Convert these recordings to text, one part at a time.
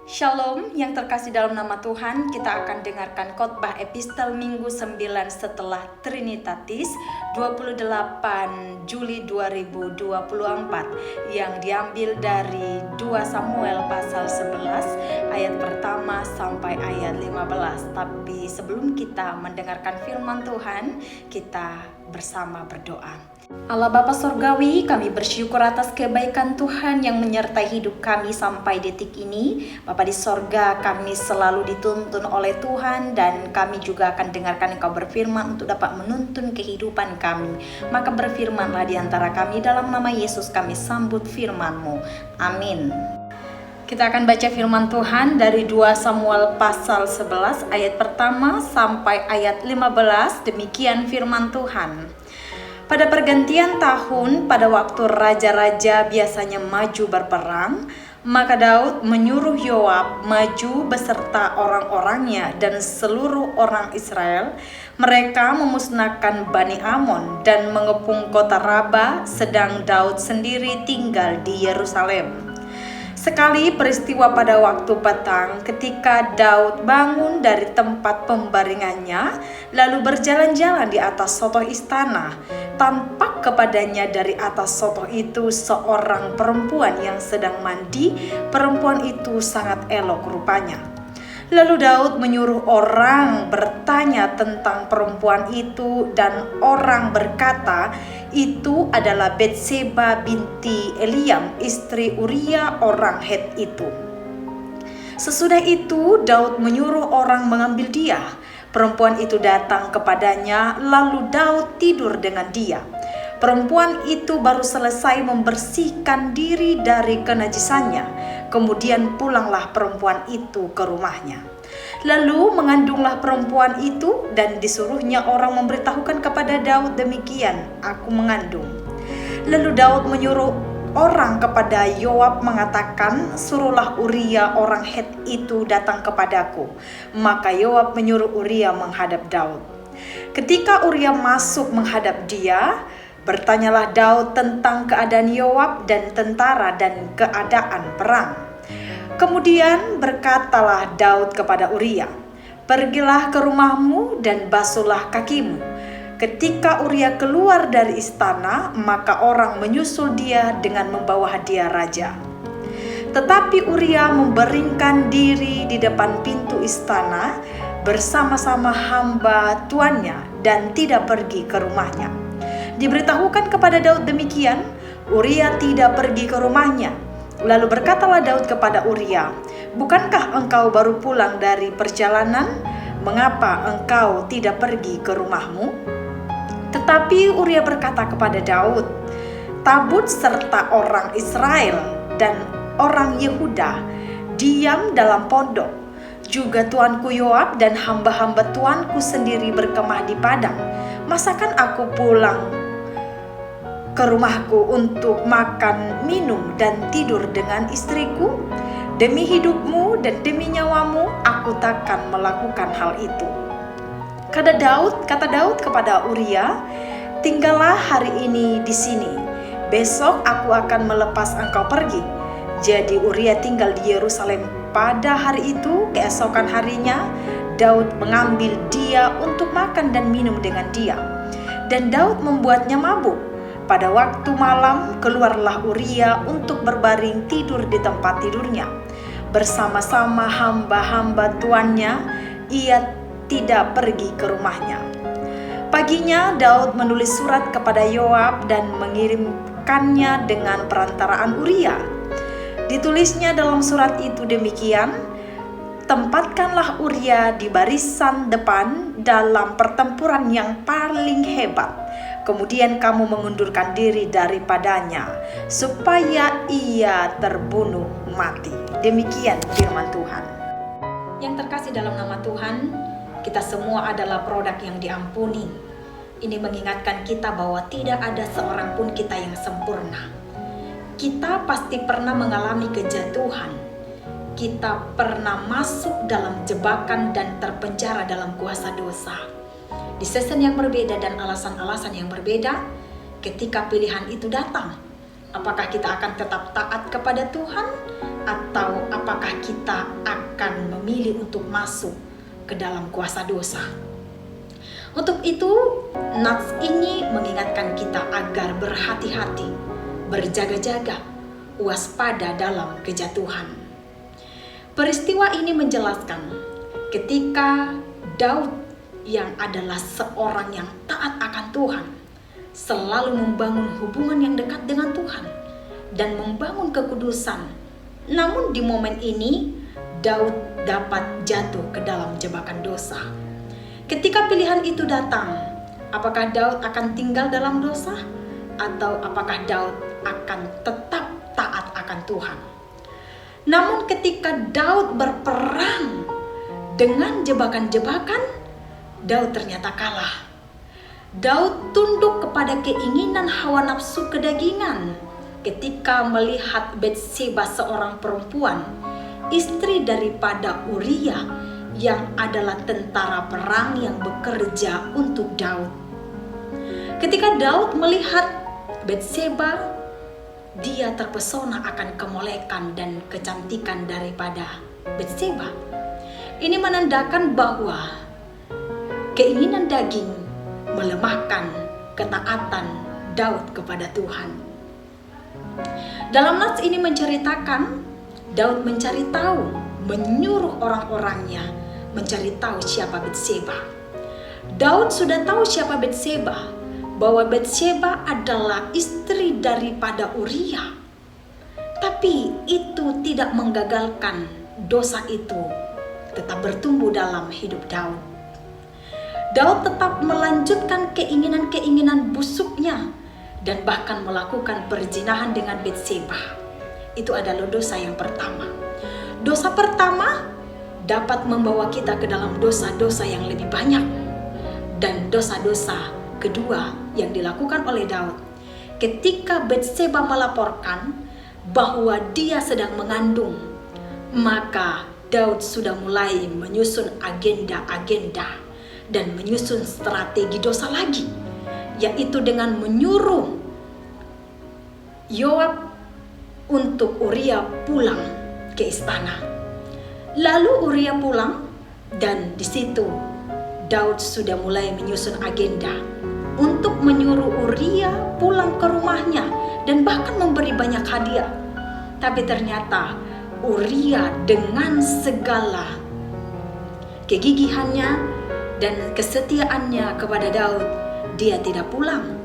Shalom yang terkasih dalam nama Tuhan, kita akan dengarkan khotbah epistel Minggu 9 setelah Trinitatis 28 Juli 2024 yang diambil dari 2 Samuel pasal 11 ayat pertama sampai ayat 15. Tapi sebelum kita mendengarkan firman Tuhan, kita bersama berdoa. Allah Bapa Sorgawi, kami bersyukur atas kebaikan Tuhan yang menyertai hidup kami sampai detik ini. Bapa di sorga, kami selalu dituntun oleh Tuhan dan kami juga akan dengarkan Engkau berfirman untuk dapat menuntun kehidupan kami. Maka berfirmanlah di antara kami, dalam nama Yesus kami sambut firman-Mu. Amin. Kita akan baca firman Tuhan dari 2 Samuel pasal 11 ayat pertama sampai ayat 15. Demikian firman Tuhan. Pada pergantian tahun, pada waktu raja-raja biasanya maju berperang, maka Daud menyuruh Yoab maju beserta orang-orangnya dan seluruh orang Israel. Mereka memusnahkan Bani Amon dan mengepung kota Raba, sedang Daud sendiri tinggal di Yerusalem. Sekali peristiwa pada waktu petang, ketika Daud bangun dari tempat pembaringannya, lalu berjalan-jalan di atas sotoh istana, tampak kepadanya dari atas sotoh itu seorang perempuan yang sedang mandi. Perempuan itu sangat elok rupanya. Lalu Daud menyuruh orang bertanya tentang perempuan itu, dan orang berkata, itu adalah Betseba binti Eliam, istri Uria orang Het itu. Sesudah itu Daud menyuruh orang mengambil dia. Perempuan itu datang kepadanya, lalu Daud tidur dengan dia. Perempuan itu baru selesai membersihkan diri dari kenajisannya. Kemudian pulanglah perempuan itu ke rumahnya. Lalu mengandunglah perempuan itu, dan disuruhnya orang memberitahukan kepada Daud demikian, aku mengandung. Lalu Daud menyuruh orang kepada Yoab mengatakan, suruhlah Uria orang Het itu datang kepadaku. Maka Yoab menyuruh Uria menghadap Daud. Ketika Uria masuk menghadap dia, bertanyalah Daud tentang keadaan Yoab dan tentara dan keadaan perang. Kemudian berkatalah Daud kepada Uria, pergilah ke rumahmu dan basuhlah kakimu. Ketika Uria keluar dari istana, maka orang menyusul dia dengan membawa hadiah raja. Tetapi Uria membaringkan diri di depan pintu istana bersama-sama hamba tuannya dan tidak pergi ke rumahnya. Diberitahukan kepada Daud demikian, Uria tidak pergi ke rumahnya. Lalu berkatalah Daud kepada Uria, bukankah engkau baru pulang dari perjalanan? Mengapa engkau tidak pergi ke rumahmu? Tetapi Uria berkata kepada Daud, tabut serta orang Israel dan orang Yehuda diam dalam pondok. Juga tuanku Yoab dan hamba-hamba tuanku sendiri berkemah di padang. Masakan aku pulang ke rumahku untuk makan, minum, dan tidur dengan istriku? Demi hidupmu dan demi nyawamu, aku takkan melakukan hal itu. Kata Daud kepada Uria, tinggallah hari ini di sini. Besok aku akan melepas engkau pergi. Jadi Uria tinggal di Yerusalem. Pada hari itu, keesokan harinya, Daud mengambil dia untuk makan dan minum dengan dia. Dan Daud membuatnya mabuk. Pada waktu malam keluarlah Uria untuk berbaring tidur di tempat tidurnya. Bersama-sama hamba-hamba tuannya, ia tidak pergi ke rumahnya. Paginya Daud menulis surat kepada Yoab dan mengirimkannya dengan perantaraan Uria. Ditulisnya dalam surat itu demikian, tempatkanlah Uria di barisan depan dalam pertempuran yang paling hebat. Kemudian kamu mengundurkan diri daripadanya, supaya ia terbunuh mati. Demikian firman Tuhan. Yang terkasih dalam nama Tuhan, kita semua adalah produk yang diampuni. Ini mengingatkan kita bahwa tidak ada seorang pun kita yang sempurna. Kita pasti pernah mengalami kejatuhan. Kita pernah masuk dalam jebakan dan terpenjara dalam kuasa dosa. Di season yang berbeda dan alasan-alasan yang berbeda, ketika pilihan itu datang, apakah kita akan tetap taat kepada Tuhan Atau apakah kita akan memilih untuk masuk ke dalam kuasa dosa? Untuk itu, nats ini mengingatkan kita agar berhati-hati, berjaga-jaga, waspada dalam kejatuhan. Peristiwa ini menjelaskan ketika Daud yang adalah seorang yang taat akan Tuhan, selalu membangun hubungan yang dekat dengan Tuhan dan membangun kekudusan. Namun di momen ini, Daud dapat jatuh ke dalam jebakan dosa. Ketika pilihan itu datang, apakah Daud akan tinggal dalam dosa atau apakah Daud akan tetap taat akan Tuhan? Namun ketika Daud berperang dengan jebakan-jebakan, Daud ternyata kalah. Daud tunduk kepada keinginan hawa nafsu kedagingan ketika melihat Batseba, seorang perempuan, istri daripada Uria, yang adalah tentara perang yang bekerja untuk Daud. Ketika Daud melihat Batseba, dia terpesona akan kemolekan dan kecantikan daripada Batseba. Ini menandakan bahwa keinginan daging melemahkan ketaatan Daud kepada Tuhan. Dalam nats ini menceritakan Daud mencari tahu, menyuruh orang-orangnya mencari tahu siapa Batseba. Daud sudah tahu siapa Batseba, bahwa Batseba adalah istri daripada Uria. Tapi itu tidak menggagalkan dosa itu tetap bertumbuh dalam hidup Daud. Daud tetap melanjutkan keinginan-keinginan busuknya dan bahkan melakukan perzinahan dengan Batseba. Itu adalah dosa yang pertama. Dosa pertama dapat membawa kita ke dalam dosa-dosa yang lebih banyak. Dan dosa-dosa kedua yang dilakukan oleh Daud, ketika Batseba melaporkan bahwa dia sedang mengandung, maka Daud sudah mulai menyusun agenda-agenda dan menyusun strategi dosa lagi, yaitu dengan menyuruh Yoab untuk Uria pulang ke istana. Lalu Uria pulang, dan di situ Daud sudah mulai menyusun agenda untuk menyuruh Uria pulang ke rumahnya dan bahkan memberi banyak hadiah. Tapi ternyata Uria dengan segala kegigihannya dan kesetiaannya kepada Daud, dia tidak pulang.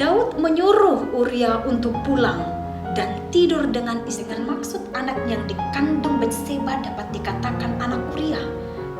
Daud menyuruh Uria untuk pulang dan tidur dengan istri, dengan maksud anak yang dikandung Batseba dapat dikatakan anak Uria.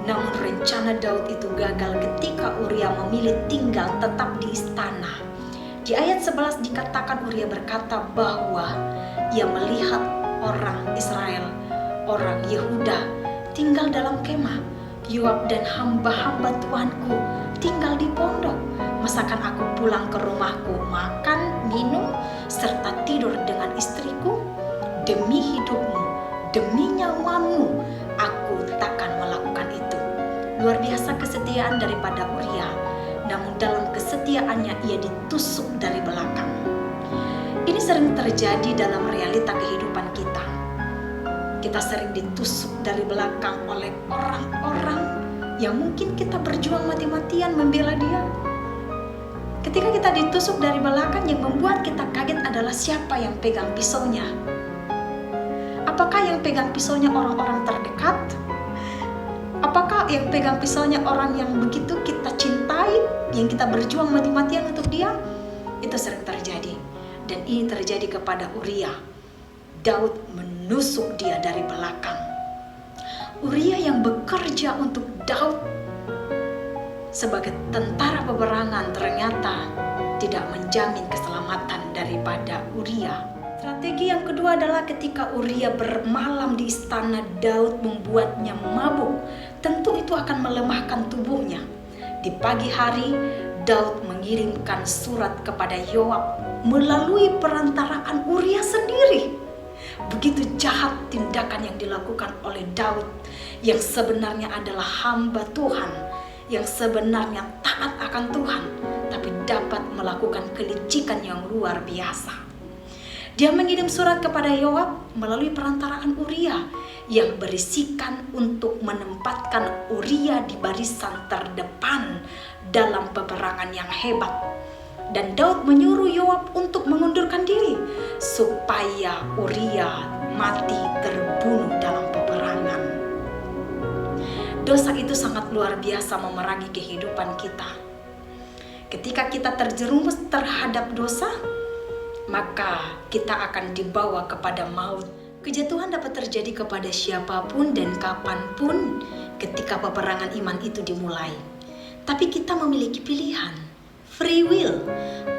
Namun rencana Daud itu gagal ketika Uria memilih tinggal tetap di istana. Di ayat 11 dikatakan Uria berkata bahwa ia melihat orang Israel, orang Yehuda tinggal dalam kemah. Yoab dan hamba-hamba Tuanku tinggal di pondok. Masakan aku pulang ke rumahku, makan, minum, serta tidur dengan istriku? Demi hidupmu, demi nyawamu, aku takkan melakukan itu. Luar biasa kesetiaan daripada Uria. Namun dalam kesetiaannya ia ditusuk dari belakang. Ini sering terjadi dalam realita kehidupan kita. Kita sering ditusuk dari belakang oleh orang-orang yang mungkin kita berjuang mati-matian membela dia. Ketika kita ditusuk dari belakang, yang membuat kita kaget adalah siapa yang pegang pisaunya. Apakah yang pegang pisaunya orang-orang terdekat? Apakah yang pegang pisaunya orang yang begitu kita cintai, yang kita berjuang mati-matian untuk dia? Itu sering terjadi. Dan ini terjadi kepada Uria. Daud menusuk dia dari belakang. Uria yang bekerja untuk Daud sebagai tentara peperangan ternyata tidak menjamin keselamatan daripada Uria. Strategi yang kedua adalah ketika Uria bermalam di istana Daud membuatnya mabuk. Tentu itu akan melemahkan tubuhnya. Di pagi hari Daud mengirimkan surat kepada Yoab melalui perantaraan Uria sendiri. Begitu jahat tindakan yang dilakukan oleh Daud yang sebenarnya adalah hamba Tuhan, yang sebenarnya taat akan Tuhan, tapi dapat melakukan kelicikan yang luar biasa. Dia mengirim surat kepada Yoab melalui perantaraan Uria yang berisikan untuk menempatkan Uria di barisan terdepan dalam peperangan yang hebat. Dan Daud menyuruh Yoab untuk mengundurkan diri supaya Uria mati terbunuh dalam peperangan. Dosa itu sangat luar biasa memerangi kehidupan kita. Ketika kita terjerumus terhadap dosa, maka kita akan dibawa kepada maut. Kejatuhan dapat terjadi kepada siapapun dan kapanpun ketika peperangan iman itu dimulai. Tapi kita memiliki pilihan, free will.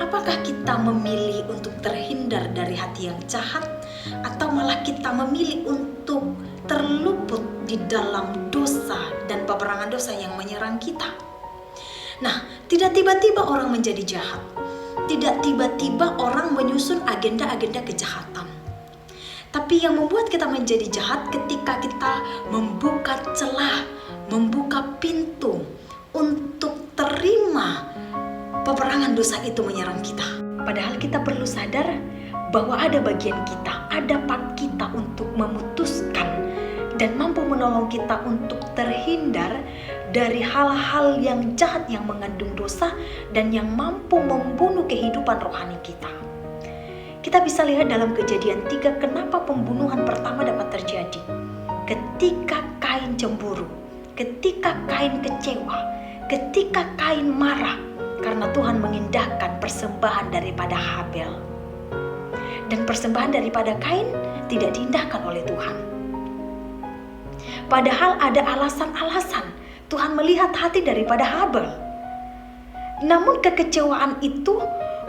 Apakah kita memilih untuk terhindar dari hati yang jahat, atau malah kita memilih untuk terluput di dalam dosa dan peperangan dosa yang menyerang kita? Nah, tidak tiba-tiba orang menjadi jahat. Tidak tiba-tiba orang menyusun agenda-agenda kejahatan. Tapi yang membuat kita menjadi jahat ketika kita membuka celah, membuka pintu untuk terima peperangan dosa itu menyerang kita. Padahal kita perlu sadar bahwa ada bagian kita, ada part kita untuk memutuskan dan mampu menolong kita untuk terhindar dari hal-hal yang jahat yang mengandung dosa dan yang mampu membunuh kehidupan rohani kita. Kita bisa lihat dalam Kejadian 3 kenapa pembunuhan pertama dapat terjadi. Ketika Kain cemburu, ketika Kain kecewa, ketika Kain marah karena Tuhan mengindahkan persembahan daripada Habel. Dan persembahan daripada Kain tidak diindahkan oleh Tuhan. Padahal ada alasan-alasan Tuhan melihat hati daripada Habel. Namun kekecewaan itu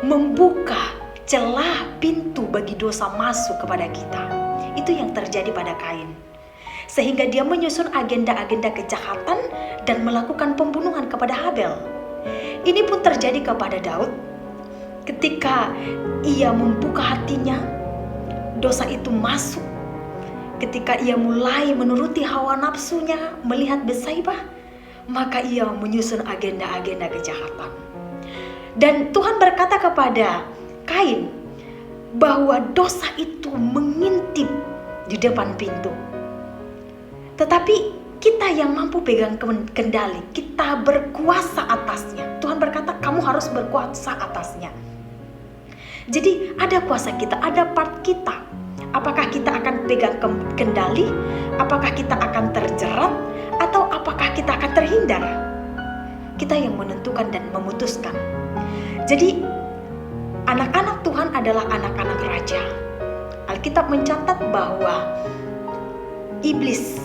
membuka celah pintu bagi dosa masuk kepada kita. Itu yang terjadi pada Kain. Sehingga dia menyusun agenda-agenda kejahatan dan melakukan pembunuhan kepada Habel. Ini pun terjadi kepada Daud. Ketika ia membuka hatinya, dosa itu masuk. Ketika ia mulai menuruti hawa nafsunya melihat Betsaibah, maka ia menyusun agenda-agenda kejahatan. Dan Tuhan berkata kepada Kain bahwa dosa itu mengintip di depan pintu. Tetapi kita yang mampu pegang kendali, kita berkuasa atasnya. Tuhan berkata kamu harus berkuasa atasnya. Jadi ada kuasa kita, ada part kita. Apakah kita akan pegang kendali? Apakah kita akan terjerat? Atau apakah kita akan terhindar? Kita yang menentukan dan memutuskan. Jadi anak-anak Tuhan adalah anak-anak raja. Alkitab mencatat bahwa iblis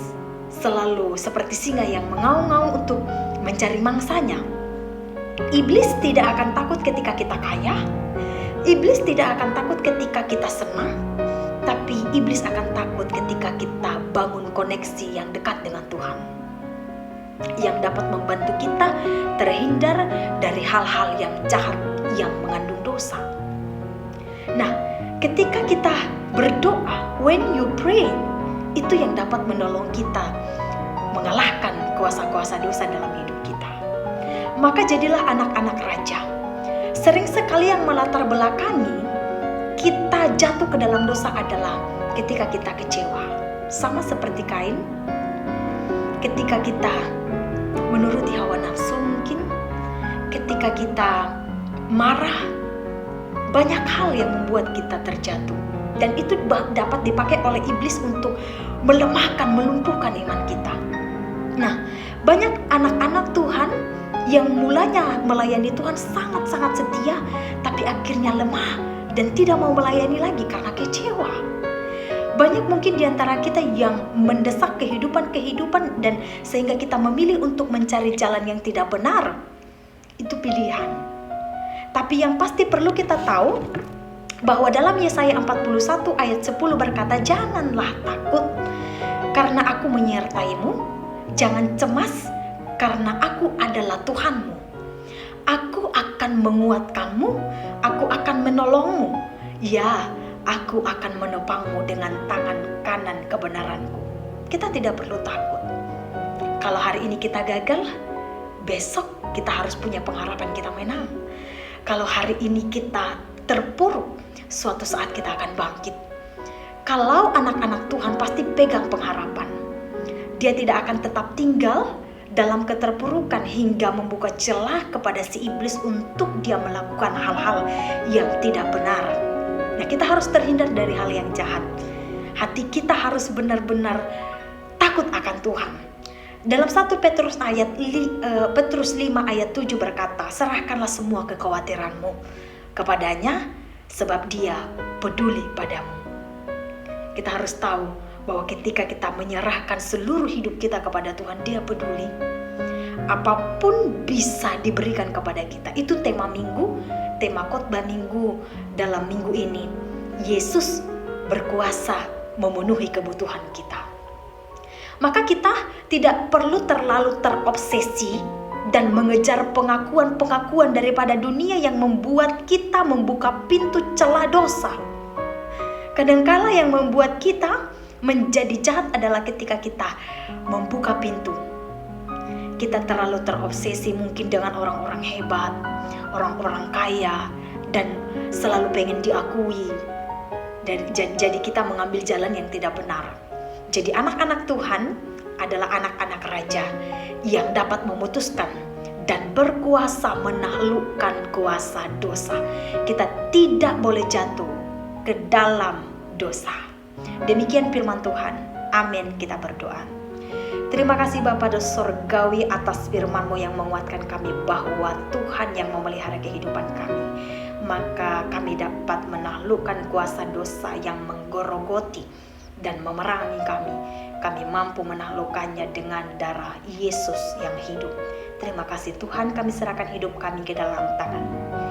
selalu seperti singa yang mengaum-ngaum untuk mencari mangsanya. Iblis tidak akan takut ketika kita kaya. Iblis tidak akan takut ketika kita senang. Tapi iblis akan takut ketika kita bangun koneksi yang dekat dengan Tuhan, yang dapat membantu kita terhindar dari hal-hal yang jahat yang mengandung dosa. Nah, ketika kita berdoa, when you pray, itu yang dapat menolong kita mengalahkan kuasa-kuasa dosa dalam hidup kita. Maka jadilah anak-anak raja. Sering sekali yang melatar belakangi kita jatuh ke dalam dosa adalah ketika kita kecewa. Sama seperti Kain, ketika kita menuruti hawa nafsu mungkin, ketika kita marah, banyak hal yang membuat kita terjatuh. Dan itu dapat dipakai oleh iblis untuk melemahkan, melumpuhkan iman kita. Nah, banyak anak-anak Tuhan yang mulanya melayani Tuhan sangat-sangat setia, tapi akhirnya lemah dan tidak mau melayani lagi karena kecewa. Banyak mungkin di antara kita yang mendesak kehidupan dan sehingga kita memilih untuk mencari jalan yang tidak benar. Itu pilihan. Tapi yang pasti perlu kita tahu bahwa dalam Yesaya 41 ayat 10 berkata, "Janganlah takut karena aku menyertaimu, jangan cemas karena aku adalah Tuhanmu. Aku akan menguatkanmu, aku akan menolongmu. Ya, aku akan menopangmu dengan tangan kanan kebenaranku." Kita tidak perlu takut. Kalau hari ini kita gagal, besok kita harus punya pengharapan kita menang. Kalau hari ini kita terpuruk, suatu saat kita akan bangkit. Kalau anak-anak Tuhan pasti pegang pengharapan. Dia tidak akan tetap tinggal dalam keterpurukan hingga membuka celah kepada si iblis untuk dia melakukan hal-hal yang tidak benar. Nah, kita harus terhindar dari hal yang jahat. Hati kita harus benar-benar takut akan Tuhan. Dalam 1 Petrus 5 ayat 7 berkata, serahkanlah semua kekhawatiranmu kepadanya sebab dia peduli padamu. Kita harus tahu bahwa ketika kita menyerahkan seluruh hidup kita kepada Tuhan, dia peduli. Apapun bisa diberikan kepada kita. Itu tema khotbah minggu dalam minggu ini. Yesus berkuasa memenuhi kebutuhan kita. Maka kita tidak perlu terlalu terobsesi dan mengejar pengakuan-pengakuan daripada dunia yang membuat kita membuka pintu celah dosa. Kadangkala yang membuat kita menjadi jahat adalah ketika kita membuka pintu. Kita terlalu terobsesi mungkin dengan orang-orang hebat, orang-orang kaya, dan selalu pengen diakui. Dan jadi kita mengambil jalan yang tidak benar. Jadi anak-anak Tuhan adalah anak-anak raja yang dapat memutuskan dan berkuasa menaklukkan kuasa dosa. Kita tidak boleh jatuh ke dalam dosa. Demikian firman Tuhan. Amin. Kita berdoa. Terima kasih Bapa Surgawi atas firman-Mu yang menguatkan kami bahwa Tuhan yang memelihara kehidupan kami. Maka kami dapat menaklukkan kuasa dosa yang menggorogoti dan memerangi kami. Kami mampu menaklukkannya dengan darah Yesus yang hidup. Terima kasih Tuhan, kami serahkan hidup kami ke dalam tangan-Mu.